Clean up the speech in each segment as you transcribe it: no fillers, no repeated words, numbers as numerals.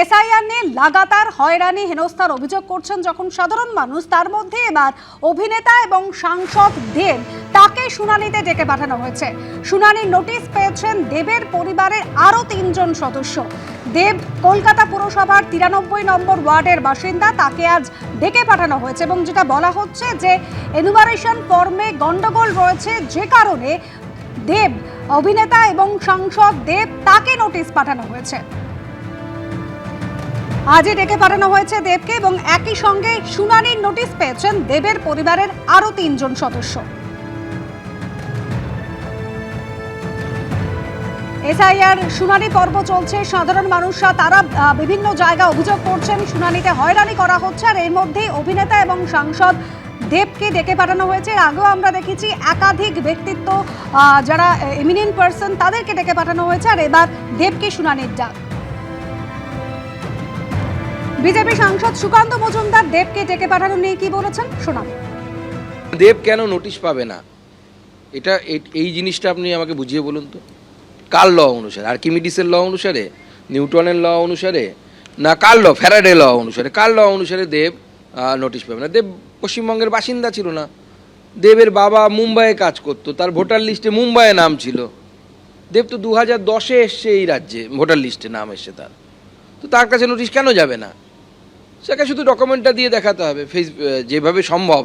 SIR নিয়ে লাগাতার হয়রানি হেনস্থার অভিযোগ করছেন যখন সাধারণ মানুষ, তার মধ্যে এবার অভিনেতা এবং সাংসদ দেব, তাকে শুনানিতে ডেকে পাঠানো হয়েছে। শুনানির নোটিশ পেয়েছেন দেবের পরিবারের আরও 3 জন সদস্য। দেব কলকাতা পুরসভার 93 নম্বর ওয়ার্ডের বাসিন্দা, তাকে আজ ডেকে পাঠানো হয়েছে এবং যেটা বলা হচ্ছে যে এনুমারেশন ফর্মে গন্ডগোল রয়েছে, যে কারণে দেব, অভিনেতা এবং সাংসদ দেব, তাকে নোটিশ পাঠানো হয়েছে। আজই ডেকে পাঠানো হয়েছে দেবকে এবং একই সঙ্গে শুনানির নোটিশ পেয়েছেন দেবের পরিবারের আরও 3 জন সদস্য। এসআইআর শুনানি পর্ব চলছে। সাধারণ মানুষরা তারা বিভিন্ন জায়গায় অভিযোগ করছেন শুনানিতে হয়রানি করা হচ্ছে, আর এর মধ্যেই অভিনেতা এবং সাংসদ দেবকে ডেকে পাঠানো হয়েছে। এর আগেও আমরা দেখেছি একাধিক ব্যক্তিত্ব, যারা এমিনেন্ট পার্সন, তাদেরকে ডেকে পাঠানো হয়েছে, আর এবার দেবকে শুনানির ডাক। বিজেপি সাংসদ সুকান্ত মজুমদার দেবকে ডেকে পাঠানো নিয়ে কি বলেছেন শোনাব। দেব কেন নোটিশ পাবে না, এটা এই জিনিসটা আপনি আমাকে বুঝিয়ে বলুন তো। কার ল অনুসারে? আর্কিমিডিসের ল অনুসারে, নিউটনের ল অনুসারে, না কার ল, ফ্যারাডে ল অনুসারে? কার ল অনুসারে দেব নোটিশ পাবে না? দেব পশ্চিমবঙ্গের বাসিন্দা ছিল না। দেবের বাবা মুম্বাইয়ে কাজ করতো, তার ভোটার লিস্টে মুম্বাইয়ে নাম ছিল। দেব তো 2010-এ এসছে এই রাজ্যে, ভোটার লিস্টে নাম এসছে তার। তো তার কাছে নোটিশ কেন যাবে না? সেটা শুধু ডকুমেন্টটা দিয়ে দেখাতে হবে যেভাবে সম্ভব।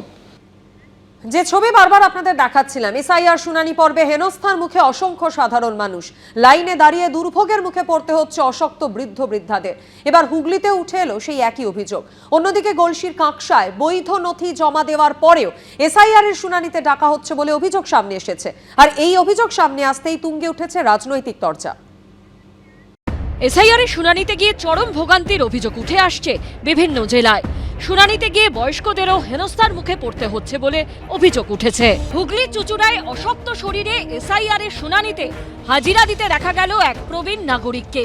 যে ছবি বারবার আপনাদের দেখাচ্ছিলাম, এসআইআর শুনানি পর্বে হেনস্থার মুখে অসংখ্য সাধারণ মানুষ, লাইনে দাঁড়িয়ে দুর্ভোগের মুখে পড়তে হচ্ছে অশক্ত বৃদ্ধ বৃদ্ধাদের। এবার হুগলিতে উঠে এলো সেই একই অভিযোগ। অন্যদিকে গলসির কাঁকসায় বৈধ নথি জমা দেওয়ার পরেও এসআইআর এর শুনানিতে ডাকা হচ্ছে বলে অভিযোগ সামনে এসেছে, আর এই অভিযোগ সামনে আসতেই তুঙ্গে উঠেছে রাজনৈতিক চর্চা। এসআইআর এর শুনানিতে গিয়ে চরম ভোগান্তির অভিযোগ উঠে আসছে বিভিন্ন জেলায়। শুনানিতে গিয়ে বয়স্কদেরও হেনস্থার মুখে পড়তে হচ্ছে বলে অভিযোগ উঠেছে। হুগলির চুঁচুড়ায় অশক্ত শরীরে এসআইআর এর শুনানিতে হাজিরা দিতে দেখা গেল এক প্রবীণ নাগরিককে।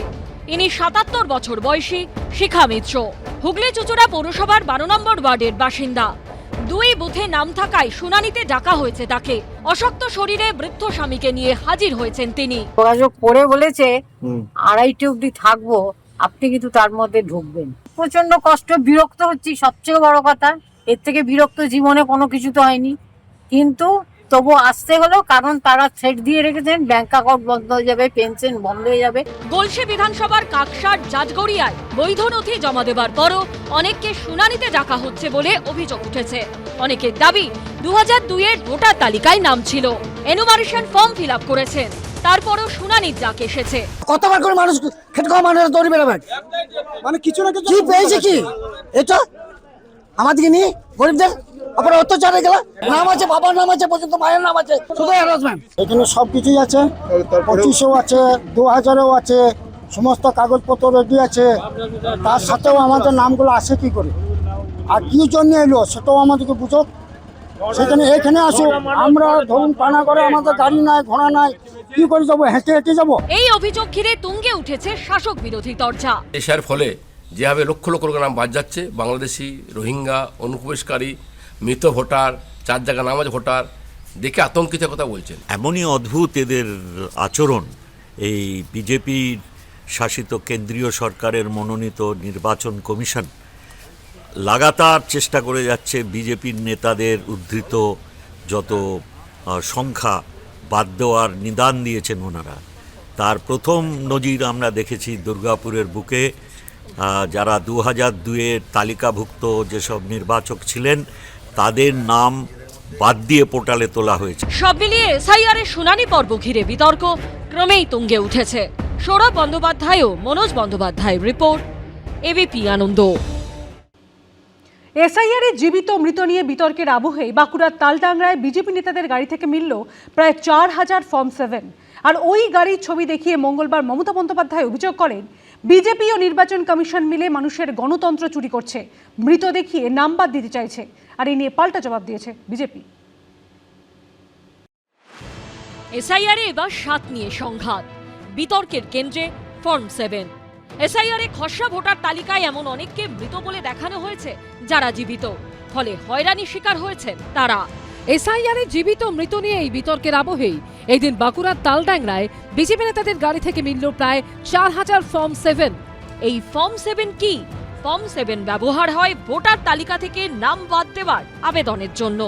ইনি 77 বছর বয়সী শিখা মিত্র। হুগলি চুঁচুড়া পৌরসভার 12 নম্বর ওয়ার্ডের বাসিন্দা। 2 বুথে নাম থাকায় শুনানিতে ডাকা হয়েছে তাকে। অশক্ত শরীরে বৃদ্ধ স্বামীকে নিয়ে হাজির হয়েছেন তিনি। যোগাযোগ করে বলেছে 2:30 অব্দি থাকবো, আপনি কিন্তু তার মধ্যে ঢুকবেন। প্রচন্ড কষ্ট, বিরক্ত হচ্ছি, সবচেয়ে বড় কথা। এর থেকে বিরক্ত জীবনে কোনো কিছু তো হয়নি, কিন্তু তবু আসতে হলো, কারণ তারা থ্রেট দিয়ে রেখেছেন ব্যাংক অ্যাকাউন্ট বন্ধ হয়ে যাবে, পেনশন বন্ধ হয়ে যাবে। গলসি বিধানসভার কাকসার জাজগড়িয়ায় বৈধ নথি জমা দেবার পরও অনেককে শুনানিতে ডাকা হচ্ছে বলে অভিযোগ উঠেছে। অনেকের দাবি 2002-এর ভোটার তালিকায় নাম ছিল, এনুমারেশন ফর্ম ফিল আপ করেছেন, তারপরও শুনানির ডাক এসেছে। কতবার করে মানুষ খেটে খাওয়া মানুষ দৌড়ে বেড়াবে, মানে কিছু না কিছু কি পেয়েছে কি এটা আমাদেরকে নিয়ে গরিবদের আপনার অত্যাচারে গেল। নাম আছে, বাবার নাম আছে, পর্যন্ত মায়ের নাম আছে, শুধু হ্যারাসমেন্ট। এখানে সব কিছুই আছে, 2500 আছে, 2000-ও আছে, সমস্ত কাগজপত্র রেডি আছে। তার সাথেও আমাদের নামগুলো আসে কি করে আর কি জন্য এলো সেটাও আমাদেরকে বুঝো। সেখানে এখানে আসো, আমরা ধরুন পানা করে, আমাদের গাড়ি নাই, ঘোড়া নাই, কি করে যাবো? হেঁটে হেঁটে যাবো। এই অভিযোগ ঘিরে তুঙ্গে উঠেছে শাসক বিরোধী চর্চা। এর ফলে যেভাবে লক্ষ লক্ষ নাম বাদ যাচ্ছে, বাংলাদেশি, রোহিঙ্গা, অনুপ্রবেশকারী, মৃত ভোটার, 4 জায়গা নাম আছে ভোটার, দেখে আতঙ্কিত কথা বলছেন। এমনই অদ্ভুত এদের আচরণ। এই বিজেপি শাসিত কেন্দ্রীয় সরকারের মনোনীত নির্বাচন কমিশন লাগাতার চেষ্টা করে যাচ্ছে বিজেপির নেতাদের উদ্ধৃত যত সংখ্যা বাদ দেওয়ার নিদান দিয়েছেন ওনারা। তার প্রথম নজির আমরা দেখেছি দুর্গাপুরের বুকে, যারা 2002-এর তালিকাভুক্ত যেসব নির্বাচক ছিলেন তাদের নাম বাদ দিয়ে পোর্টালে তোলা হয়েছে। সব মিলিয়ে এসআইআর এর শুনানি পর্ব ঘিরে বিতর্ক ক্রমেই তুঙ্গে উঠেছে। সৌরভ বন্দ্যোপাধ্যায় ও মনোজ বন্দ্যোপাধ্যায়ের রিপোর্ট, এবিপি আনন্দ। এসআইআর এর জীবিত মৃত নিয়ে বিতর্কের আবহে বাঁকুড়ার তালডাংরায় বিজেপি নেতাদের গাড়ি থেকে মিলল প্রায় 4000 ফর্ম 7। আর ওই গাড়ির ছবি দেখিয়ে মঙ্গলবার মমতা বন্দ্যোপাধ্যায় অভিযোগ করেন বিজেপি ও নির্বাচন কমিশন মিলে মানুষের গণতন্ত্র চুরি করছে, মৃত দেখিয়ে নাম বাদ দিতে চাইছে। আর এই নিয়ে পাল্টা জবাব দিয়েছে বিজেপি। এসআইআর এ এবার 7 নিয়ে সংঘাত, বিতর্কের কেন্দ্রে ফর্ম 7। এসআইআর এ খসড়া ভোটার তালিকায় এমন অনেককে মৃত বলে দেখানো হয়েছে যারা জীবিত, ফলে হয়রানির শিকার হয়েছেন তারা। এসআইআর এ জীবিত মৃত নিয়ে এই বিতর্কের আবহেই এই দিন বাঁকুড়ার তালডাংরায় বিজেপি নেতাদের গাড়ি থেকে মিলল প্রায় 4000 ফর্ম 7। এই ফর্ম 7 কি? ফর্ম 7 ব্যবহার হয় ভোটার তালিকা থেকে নাম বাদ দেওয়ার আবেদনের জন্য।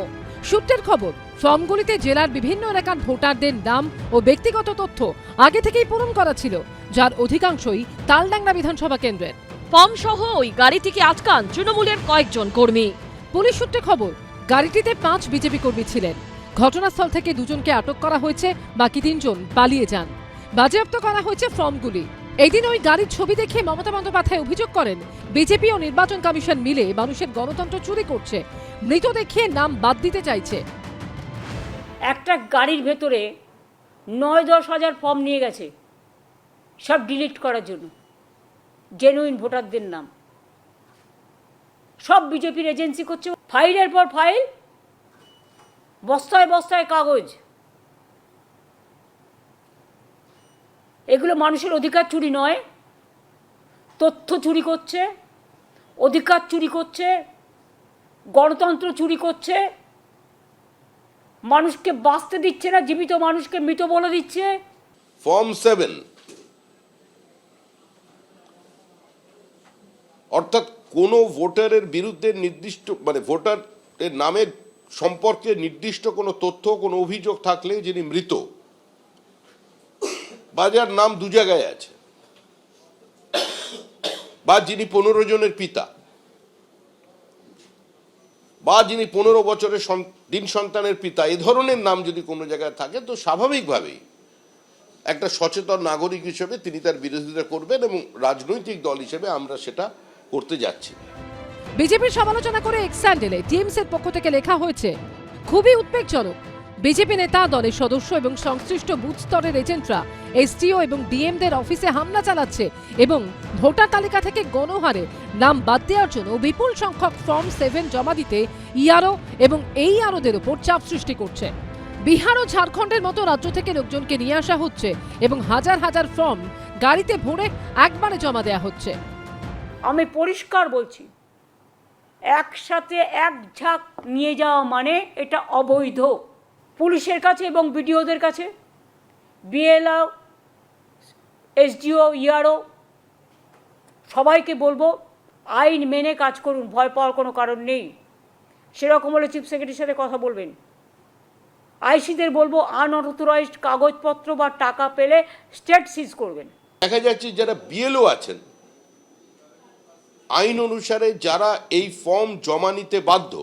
সূত্রের খবর, ফর্মগুলিতে জেলার বিভিন্ন এলাকার ভোটারদের নাম ও ব্যক্তিগত তথ্য আগে থেকেই পূরণ করা ছিল, যার অধিকাংশই তালডাংরা বিধানসভা কেন্দ্রের। ফর্ম সহ ওই গাড়িটিকে আটকান তৃণমূলের কয়েকজন কর্মী। পুলিশ সূত্রে খবর, গাড়িটিতে 5 বিজেপি কর্মী ছিলেন। ঘটনাস্থল থেকে 2 জনকে আটক করা হয়েছে, বাকি 3 জন পালিয়ে যান। বাজেয়াপ্ত করা হয়েছে ফর্মগুলি। এদিন ওই গাড়ির ছবি দেখে মমতা বন্দ্যোপাধ্যায় অভিযোগ করেন, বিজেপি ও নির্বাচন কমিশন মিলে মানুষের গণতন্ত্র চুরি করছে, মৃত দেখিয়ে নাম বাদ দিতে চাইছে। একটা গাড়ির ভেতরে 9-10 হাজার ফর্ম নিয়ে গেছে, সব ডিলিট করার জন্য, জেনুইন ভোটারদের নাম। সব বিজেপির এজেন্সি করছে, ফাইলের পর ফাইল, বস্তায় বস্তায় কাগজ। এগুলো মানুষের অধিকার চুরি নয়, তথ্য চুরি করছে, অধিকার চুরি করছে, গণতন্ত্র চুরি করছে, মানুষকে বাঁচতে দিচ্ছে না, জীবিত মানুষকে মৃত বলে দিচ্ছে। ফর্ম 7 অর্থাৎ কোনো ভোটারের বিরুদ্ধে নির্দিষ্ট ভোটারের নামের সম্পর্কে নির্দিষ্ট কোনো তথ্য, কোনো অভিযোগ থাকলে যিনি মৃত বা যার নাম 2 জায়গায় আছে, বা যিনি 15 জনের পিতা, বা যিনি 15 বছরের দিন সন্তানের পিতা, এ ধরনের নাম যদি কোনো জায়গায় থাকে, তো স্বাভাবিকভাবেই একটা সচেতন নাগরিক হিসেবে তিনি তার বিরোধিতা করবেন, এবং রাজনৈতিক দল হিসেবে আমরা সেটা করতে যাচ্ছি। বিজেপির সমালোচনা করে এক্স স্যান্ডেলে টিএমসির পক্ষ থেকে লেখা হয়েছে, খুবই উদ্বেগজনক। বিজেপি নেতা, দলের সদস্য এবং সংশ্লিষ্ট বুথ স্তরের এজেন্টরা এসটিও এবং ডিএমদের অফিসে হামলা চালাচ্ছে এবং ভোটার তালিকা থেকে গণহারে নাম বাদ দেওয়ার জন্য বিপুল সংখ্যক ফর্ম 7 জমা দিতে ইআরও এবং এই আরওদের উপর চাপ সৃষ্টি করছে। বিহার ও ঝাড়খণ্ডের মতো রাজ্য থেকে লোকজনকে নিয়ে আসা হচ্ছে এবং হাজার হাজার ফর্ম গাড়িতে ভরে একবারে জমা দেওয়া হচ্ছে। আমি পরিষ্কার বলছি, একসাথে এক ঝাঁক নিয়ে যাওয়া মানে এটা অবৈধ। পুলিশের কাছে এবং বিডিওদের কাছে, বিএলও, এসডিও, ইআরও সবাইকে বলবো, আইন মেনে কাজ করুন, ভয় পাওয়ার কোনো কারণ নেই। সেরকম হলে চিফ সেক্রেটারির সাথে কথা বলবেন। আইসিদের বলবো, আনঅথরাইজড কাগজপত্র বা টাকা পেলে স্টেট সিজ করবেন। দেখা যাচ্ছে যারা বিএলও আছেন, আইন অনুসারে যারা এই ফর্ম জমা নিতে বাধ্য,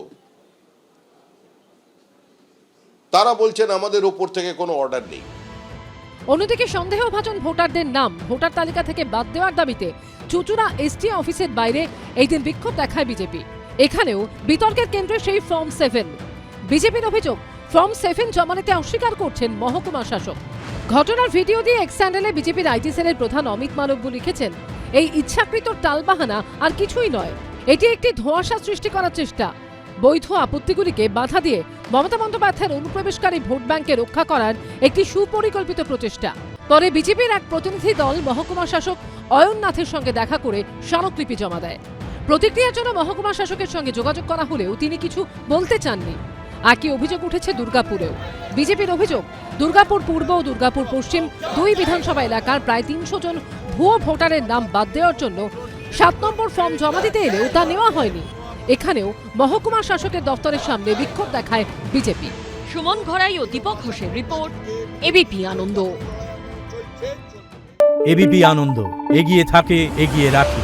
তারা বলছেন আমাদের ওপর থেকে কোনো অর্ডার নেই। অন্যদিকে সন্দেহভাজন ভোটারদের নাম ভোটার তালিকা থেকে বাদ দেওয়ার দাবিতে চুচুড়া এসটি অফিসের বাইরে এই দিন বিক্ষোভ দেখায় বিজেপি। এখানেও বিতর্কের কেন্দ্রে সেই ফর্ম 7। বিজেপির অভিযোগ, ফর্ম 7 জমা নিতে অস্বীকার করছেন মহকুমা শাসক। ঘটনার ভিডিও দিয়ে এক্স স্যান্ডেলে বিজেপির আইটি সেলের প্রধান অমিত মালব্য লিখেছেন, এই ইচ্ছাকৃত টালবাহানা আর কিছুই নয়, এটি একটি ধোঁয়াশা সৃষ্টি করার চেষ্টা। বৈধ আপত্তিগুলিকে বাধা দিয়ে মমতা বন্দ্যোপাধ্যায়ের অনুপ্রবেশকারী ভোট ব্যাংকে রক্ষা করার একটি সুপরিকল্পিত প্রচেষ্টা। পরে বিজেপির এক প্রতিনিধি দল মহকুমা শাসক অয়ননাথের সঙ্গে দেখা করে স্মারকলিপি জমা দেয়। প্রতিক্রিয়ার জন্য মহকুমা শাসকের সঙ্গে যোগাযোগ করা হলেও তিনি কিছু বলতে চাননি। একই অভিযোগ উঠেছে দুর্গাপুরেও। বিজেপির অভিযোগ, দুর্গাপুর পূর্ব ও দুর্গাপুর পশ্চিম 2 বিধানসভা এলাকার প্রায় 300 জন ভুয়ো ভোটারের নাম বাদ দেওয়ার জন্য 7 নম্বর ফর্ম জমা দিতে এলেও তা নেওয়া হয়নি। এখানেও মহকুমা শাসকের দপ্তরের সামনে বিক্ষোভ দেখায় বিজেপি। সুমন ঘরাই ও দীপক ঘোষের রিপোর্ট, এবিপি আনন্দ। এবিপি আনন্দ, এগিয়ে থাকে, এগিয়ে রাখে।